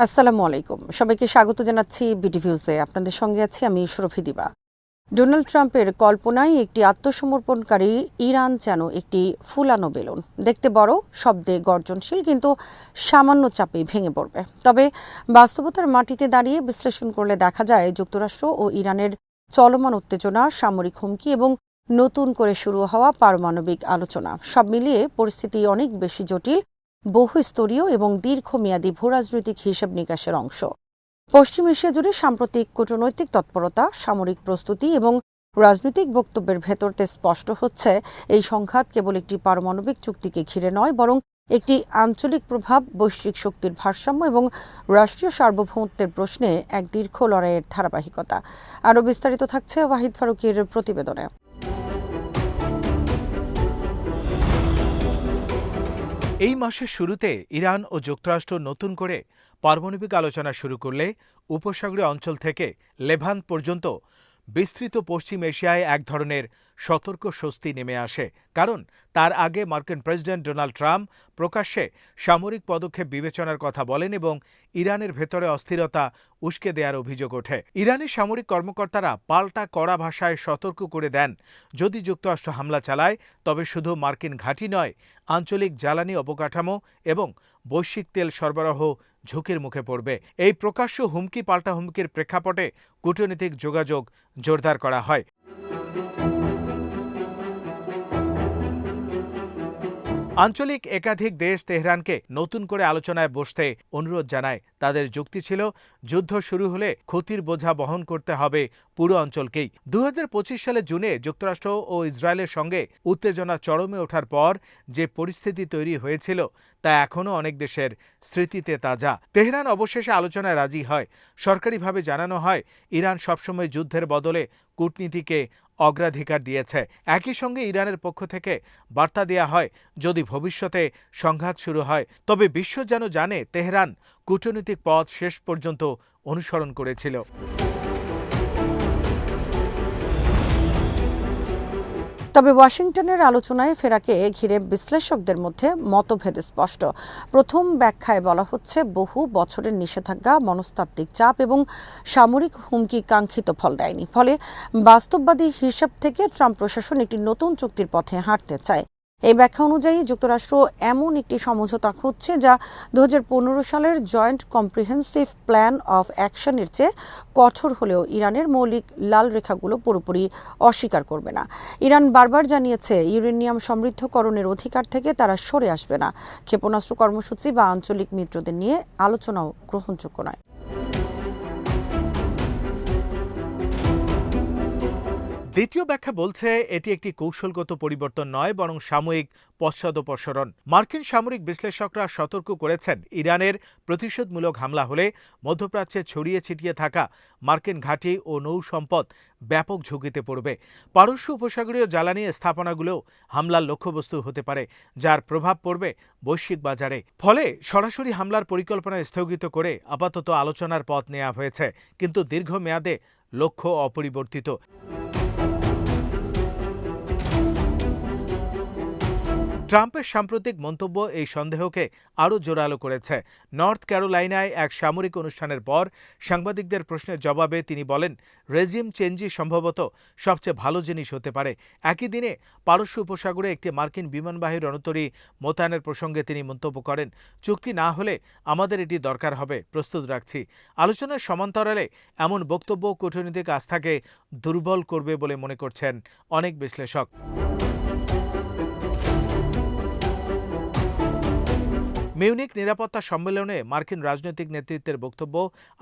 আসসালামু আলাইকুম। সবাইকে স্বাগত জানাচ্ছি বিডিভিউজে। আপনাদের সঙ্গে আছি আমি সুরভি দিবা। ডোনাল্ড ট্রাম্পের কল্পনায় একটি আত্মসমর্পণকারী ইরান যেন একটি ফুলানো বেলুন। দেখতে বড়, শব্দে গর্জনশীল, কিন্তু সামান্য চাপেই ভেঙে পড়বে। তবে বাস্তবতার মাটিতে দাঁড়িয়ে বিশ্লেষণ করলে দেখা যায় যুক্তরাষ্ট্র ও ইরানের চলমান উত্তেজনা, সামরিক হুমকি এবং নতুন করে শুরু হওয়া পারমাণবিক আলোচনা সব মিলিয়ে পরিস্থিতি অনেক বেশি জটিল, বহুস্তরীয় এবং দীর্ঘমেয়াদী ভূরাজনৈতিক হিসাব নিকাশের অংশ। পশ্চিম এশিয়া জুড়ে সাম্প্রতিক কূটনৈতিক তৎপরতা, সামরিক প্রস্তুতি এবং রাজনৈতিক বক্তব্যের ভেতরতে স্পষ্ট হচ্ছে এই সংঘাত কেবল একটি পারমাণবিক চুক্তিকে ঘিরে নয়, বরং একটি আঞ্চলিক প্রভাব, বৈশ্বিক শক্তির ভারসাম্য এবং রাষ্ট্রীয় সার্বভৌমত্বের প্রশ্নে এক দীর্ঘ লড়াইয়ের ধারাবাহিকতা। আরও বিস্তারিত থাকছে ওয়াহিদ ফারুকের প্রতিবেদনে। এই মাসের শুরুতে ইরান ও যুক্তরাষ্ট্র নতুন করে পারমাণবিক আলোচনা শুরু করলে উপসাগরীয় অঞ্চল থেকে লেভান্ট পর্যন্ত বিস্তৃত পশ্চিম এশিয়ায় এক ধরনের সতর্ক স্বস্তি নেমে আসে। কারণ তার আগে মার্কিন প্রেসিডেন্ট ডোনাল্ড ট্রাম্প প্রকাশ্যে সামরিক পদক্ষেপ বিবেচনার কথা বলেন এবং ইরানের ভেতরে অস্থিরতা উস্কে দেওয়ার অভিযোগ ওঠে। ইরানি সামরিক কর্মকর্তারা পাল্টা কড়া ভাষায় সতর্ক করে দেন, যদি যুক্তরাষ্ট্র হামলা চালায় তবে শুধু মার্কিন ঘাঁটি নয়, আঞ্চলিক জ্বালানি অবকাঠামো এবং বৈশ্বিক তেল সরবরাহ ঝুঁকির মুখে পড়বে। এই প্রকাশ্য হুমকি পাল্টা হুমকির প্রেক্ষাপটে কূটনৈতিক যোগাযোগ জোরদার করা হয়। আঞ্চলিক একাধিক দেশ তেহরানকে নতুন করে আলোচনায় বসতে অনুরোধ জানায়। তাদের যুক্তি ছিল, যুদ্ধ শুরু হলে ক্ষতির বোঝা বহন করতে হবে পুরো অঞ্চলকেই। 2025 সালের জুনে যুক্তরাষ্ট্র ও ইসরায়েলের সঙ্গে উত্তেজনা চরমে ওঠার পর যে পরিস্থিতি তৈরি হয়েছিল তা এখনও অনেক দেশের স্মৃতিতে তাজা। তেহরান অবশেষে আলোচনায় রাজি হয়। সরকারিভাবে জানানো হয়, ইরান সবসময় যুদ্ধের বদলে কূটনীতিকে অগ্রাধিকার দিয়েছে। একই সঙ্গে ইরানের পক্ষ থেকে বার্তা দেয়া হয়, যদি ভবিষ্যতে সংঘাত শুরু হয় তবে বিশ্ব যেন জানে তেহরান কূটনৈতিক পথ শেষ পর্যন্ত অনুসরণ করেছিল। তবে ওয়াশিংটনের আলোচনায় ফেরাকে ঘিরে বিশ্লেষকদের মধ্যে মতভেদ স্পষ্ট। প্রথম ব্যাখ্যায় বলা হচ্ছে, বহু বছরের নিষেধাজ্ঞা, মনস্তাত্ত্বিক চাপ এবং সামরিক হুমকি কাঙ্ক্ষিত ফল দেয়নি। ফলে বাস্তববাদী হিসাব থেকে ট্রাম্প প্রশাসন একটি নতুন চুক্তির পথে হাঁটতে চায়। এই ব্যাখ্যা অনুযায়ী যুক্তরাষ্ট্র এমন একটি সমঝোতা খুঁজছে যা 2015 সালের জয়েন্ট কম্প্রিহেন্সিভ প্ল্যান অফ অ্যাকশনের চেয়ে কঠোর হলেও ইরানের মৌলিক লাল রেখাগুলো পুরোপুরি অস্বীকার করবে না। ইরান বারবার জানিয়েছে, ইউরেনিয়াম সমৃদ্ধকরণের অধিকার থেকে তারা সরে আসবে না। ক্ষেপণাস্ত্র কর্মসূচি বা আঞ্চলিক মিত্রদের নিয়ে আলোচনাও গ্রহণযোগ্য নয়। দ্বিতীয় ব্যাখ্যা বলছে, এটি একটি কৌশলগত পরিবর্তন নয়, বরং সাময়িক পশ্চাদপসরণ। মার্কিন সামরিক বিশ্লেষকরা সতর্ক করেছেন, ইরানের প্রতিশোধমূলক হামলা হলে মধ্যপ্রাচ্যে ছড়িয়ে ছিটিয়ে থাকা মার্কিন ঘাঁটি ও নৌ সম্পদ ব্যাপক ঝুঁকিতে পড়বে। পারস্য উপসাগরীয় জ্বালানি স্থাপনাগুলোও হামলার লক্ষ্যবস্তু হতে পারে, যার প্রভাব পড়বে বৈশ্বিক বাজারে। ফলে সরাসরি হামলার পরিকল্পনা স্থগিত করে আপাতত আলোচনার পথ নেওয়া হয়েছে, কিন্তু দীর্ঘমেয়াদে লক্ষ্য অপরিবর্তিত। ট্রাম্পের সাম্প্রতিক মন্তব্য এই সন্দেহকে আরও জোরালো করেছে। নর্থ ক্যারোলাইনায় এক সামরিক অনুষ্ঠানের পর সাংবাদিকদের প্রশ্নের জবাবে তিনি বলেন, রেজিম চেঞ্জই সম্ভবত সবচেয়ে ভালো জিনিস হতে পারে। একই দিনে পারস্য উপসাগরে একটি মার্কিন বিমানবাহী রণতরী মোতায়েনের প্রসঙ্গে তিনি মন্তব্য করেন, চুক্তি না হলে আমাদের এটি দরকার হবে, প্রস্তুত রাখছি। আলোচনার সমান্তরালে এমন বক্তব্য কূটনৈতিক আস্থাকে দুর্বল করবে বলে মনে করছেন অনেক বিশ্লেষক। মিউনিক নিরাপত্তা সম্মেলনে মার্কিন রাজনৈতিক নেতৃত্বের বক্তব্য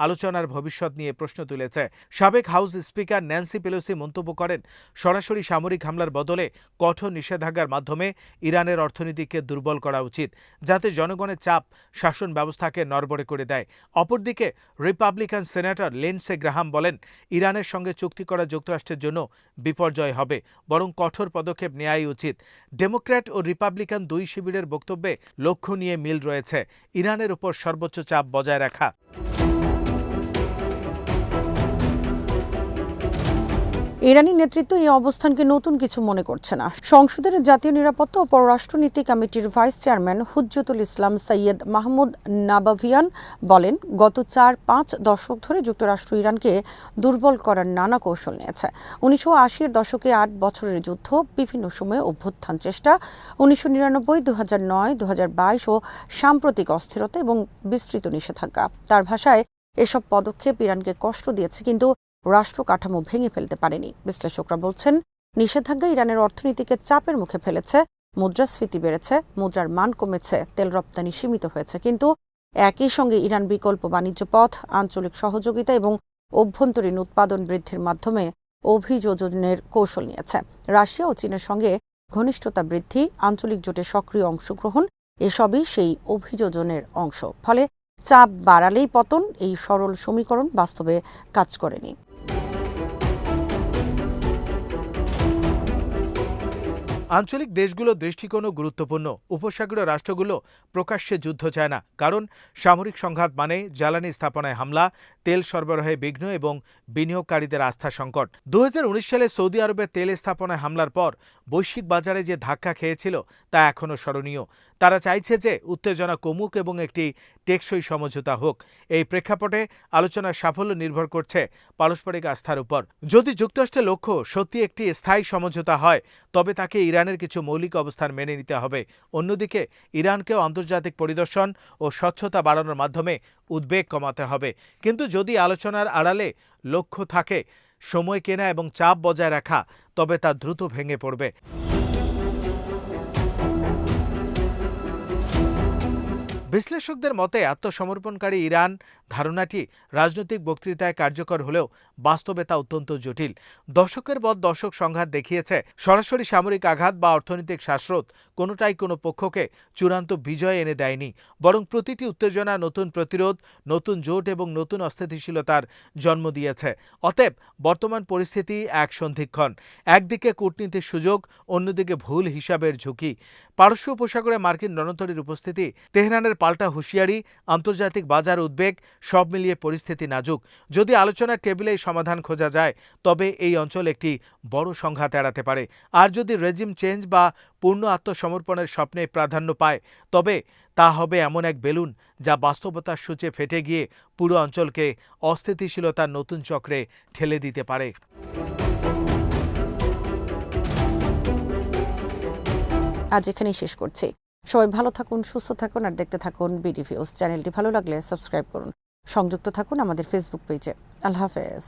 আলোচনার ভবিষ্যৎ নিয়ে প্রশ্ন তুলেছে। সাবেক হাউস স্পিকার ন্যান্সি পেলোসি মন্তব্য করেন, সরাসরি সামরিক হামলার বদলে কঠোর নিষেধাজ্ঞার মাধ্যমে ইরানের অর্থনীতিকে দুর্বল করা উচিত, যাতে জনগণের চাপ শাসন ব্যবস্থাকে নড়বড়ে করে দেয়। অপরদিকে রিপাবলিকান সেনেটর লিন্ডসে গ্রাহাম বলেন, ইরানের সঙ্গে চুক্তি করা যুক্তরাষ্ট্রের জন্য বিপর্যয় হবে, বরং কঠোর পদক্ষেপ নেওয়াই উচিত। ডেমোক্র্যাট ও রিপাবলিকান দুই শিবিরের বক্তব্যে লক্ষ্য নিয়ে মিল রয়েছে, ইরানের উপর সর্বোচ্চ চাপ বজায় রাখা। ইরানি নেতৃত্ব এই অবস্থানকে নতুন কিছু মনে করছে না। সংসদের জাতীয় নিরাপত্তা ও পররাষ্ট্রনীতি কমিটির ভাইস চেয়ারম্যান হুজ্জতুল ইসলাম সৈয়দ মাহমুদ নাবাভিয়ান বলেন, গত 4-5 দশক ধরে যুক্তরাষ্ট্র ইরানকে দুর্বল করার নানা কৌশল নিয়েছে। 1980-এর দশকে 8 বছরের যুদ্ধ, বিভিন্ন সময়ে অভ্যুত্থান চেষ্টা, 1999, 2009, 2022 ও সাম্প্রতিক অস্থিরতা এবং বিস্তৃত নিষেধাজ্ঞা। তার ভাষায়, এসব পদক্ষেপ ইরানকে কষ্ট দিয়েছে কিন্তু রাষ্ট্র কাঠামো ভেঙে ফেলতে পারেনি। বিশ্লেষকরা বলছেন, নিষেধাজ্ঞা ইরানের অর্থনীতিকে চাপের মুখে ফেলেছে, মুদ্রাস্ফীতি বেড়েছে, মুদ্রার মান কমেছে, তেল রপ্তানি সীমিত হয়েছে। কিন্তু একই সঙ্গে ইরান বিকল্প বাণিজ্য পথ, আঞ্চলিক সহযোগিতা এবং অভ্যন্তরীণ উৎপাদন বৃদ্ধির মাধ্যমে অভিযোজনের কৌশল নিয়েছে। রাশিয়া ও চীনের সঙ্গে ঘনিষ্ঠতা বৃদ্ধি, আঞ্চলিক জোটে সক্রিয় অংশগ্রহণ, এসবই সেই অভিযোজনের অংশ। ফলে চাপ বাড়ালেই পতন, এই সরল সমীকরণ বাস্তবে কাজ করেনি। আঞ্চলিক দেশগুলোর দৃষ্টিকোণও গুরুত্বপূর্ণ। উপসাগরীয় রাষ্ট্রগুলো প্রকাশ্যে যুদ্ধ চায় না, কারণ সামরিক সংঘাত মানে জ্বালানি স্থাপনায় হামলা, তেল সরবরাহে বিঘ্ন এবং বিনিয়োগকারীদের আস্থা সংকট। 2019 সালে সৌদি আরবে তেল স্থাপনায় হামলার পর বৈশ্বিক বাজারে যে ধাক্কা খেয়েছিল তা এখনও স্মরণীয়। তারা চাইছে যে উত্তেজনা কমুক এবং একটি টেকসই সমঝোতা হোক। এই প্রেক্ষাপটে আলোচনার সাফল্য নির্ভর করছে পারস্পরিক আস্থার উপর। যদি যুক্তরাষ্ট্রের লক্ষ্য সত্যি একটি স্থায়ী সমঝোতা হয়, তবে তাকে ইরানের কিছু মৌলিক অবস্থান মেনে নিতে হবে। অন্যদিকে ইরানকেও আন্তর্জাতিক পরিদর্শন ও স্বচ্ছতা বাড়ানোর মাধ্যমে উদ্বেগ কমাতে হবে। কিন্তু যদি আলোচনার আড়ালে লক্ষ্য থাকে সময় কেনা এবং চাপ বজায় রাখা, তবে তা দ্রুত ভেঙে পড়বে। বিশ্লেষকদের মতে আত্মসমর্পণকারী ইরান ধারণাটি রাজনৈতিক বক্তৃতায় কার্যকর হলেও বাস্তবে তা অত্যন্ত জটিল। দশকের পর দশক সংঘাত দেখিয়েছে, সরাসরি সামরিক আঘাত বা অর্থনৈতিক শ্বাসরোধ কোনোটাই কোনো পক্ষকে চূড়ান্ত বিজয় এনে দেয়নি, বরং প্রতিটি উত্তেজনা নতুন প্রতিরোধ, নতুন জোট এবং নতুন অস্থিতিশীলতার জন্ম দিয়েছে। অতএব বর্তমান পরিস্থিতি এক সন্ধিক্ষণ। একদিকে কূটনীতির সুযোগ, অন্যদিকে ভুল হিসাবের ঝুঁকি। পারস্য উপসাগরে মার্কিন রণতরীর উপস্থিতি, তেহরানের পাল্টা হুঁশিয়ারি, আন্তর্জাতিক বাজার উদ্বেগ, সব মিলিয়ে পরিস্থিতি নাজুক। যদি আলোচনার টেবিলেই সমাধান খোঁজা যায়, তবে এই অঞ্চল একটি বড় সংঘাত এড়াতে পারে। আর যদি রেজিম চেঞ্জ বা পূর্ণ আত্মসমর্পণের স্বপ্নে প্রাধান্য পায়, তবে তা হবে এমন এক বেলুন যা বাস্তবতার সূচে ফেটে গিয়ে পুরো অঞ্চলকে অস্থিতিশীলতার নতুন চক্রে ঠেলে দিতে পারে। আজ এখানেই শেষ করছি। সবাই ভালো থাকুন, সুস্থ থাকুন আর দেখতে থাকুন বিডিভিউজ। চ্যানেলটি ভালো লাগলে সাবস্ক্রাইব করুন। সংযুক্ত থাকুন আমাদের ফেসবুক পেজে। আল্লাহ হাফেজ।